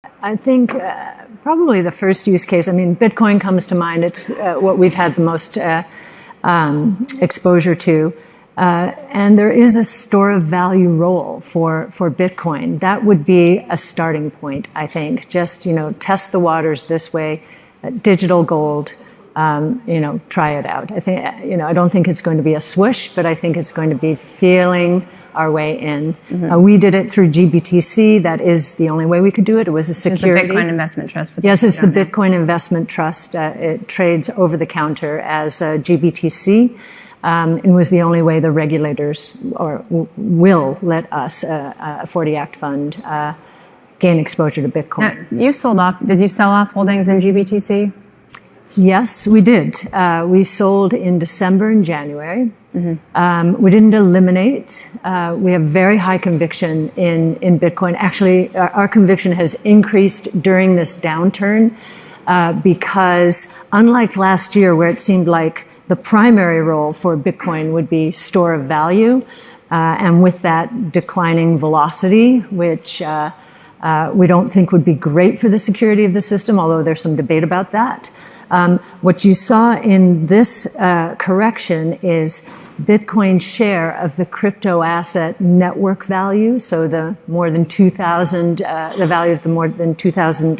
I think probably the first use case, I mean, Bitcoin comes to mind. It's what we've had the most exposure to. And there is a store of value role for Bitcoin. That would be a starting point, I think. Just, test the waters this way, digital gold, try it out. I think, I don't think it's going to be a swoosh, but I think it's going to be feeling our way in. Mm-hmm. We did it through GBTC. That is the only way we could do it. It was a security. It's the Bitcoin Investment Trust. Yes, it's the Bitcoin Investment Trust. It trades over the counter as GBTC. And was the only way the regulators will let us, a 40 Act fund, gain exposure to Bitcoin. Now, you sold off. Did you sell off holdings in GBTC? Yes, we did. We sold in December and January. Mm-hmm. We didn't eliminate. We have very high conviction in Bitcoin. Actually, our conviction has increased during this downturn because unlike last year where it seemed like the primary role for Bitcoin would be store of value, and with that declining velocity, which we don't think would be great for the security of the system, although there's some debate about that. What you saw in this correction is Bitcoin's share of the crypto asset network value, so the more than 2,000, the value of the more than 2,000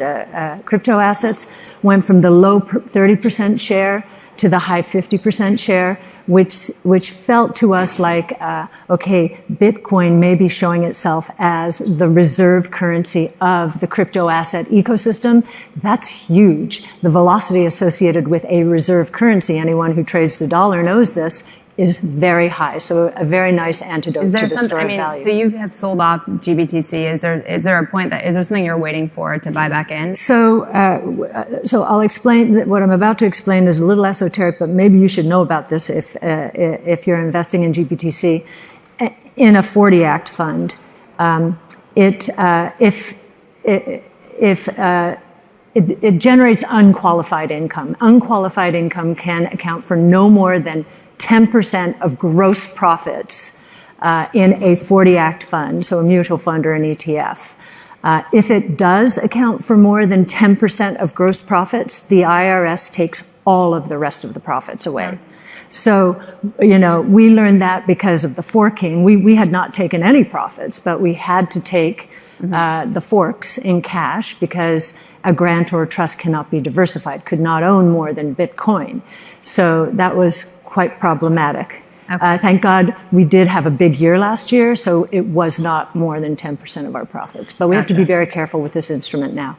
crypto assets went from the low 30% share to the high 50% share, which felt to us like, okay, Bitcoin may be showing itself as the reserve currency of the crypto asset ecosystem. That's huge. The velocity associated with a reserve currency, anyone who trades the dollar knows this, is very high. So a very nice antidote to the store of value. So you have sold off GBTC. Is there a point is there something you're waiting for to buy back in? So I'll explain that what I'm about to explain is a little esoteric, but maybe you should know about this if you're investing in GBTC in a 40 Act fund. It generates unqualified income. Unqualified income can account for no more than 10% of gross profits in a 40 Act fund, so a mutual fund or an ETF. If it does account for more than 10% of gross profits, the IRS takes all of the rest of the profits away. So, we learned that because of the forking. We had not taken any profits, but we had to take the forks in cash because a grant or a trust cannot be diversified, could not own more than Bitcoin. So that was quite problematic. Okay. Thank God we did have a big year last year, so it was not more than 10% of our profits. But we have to be very careful with this instrument now.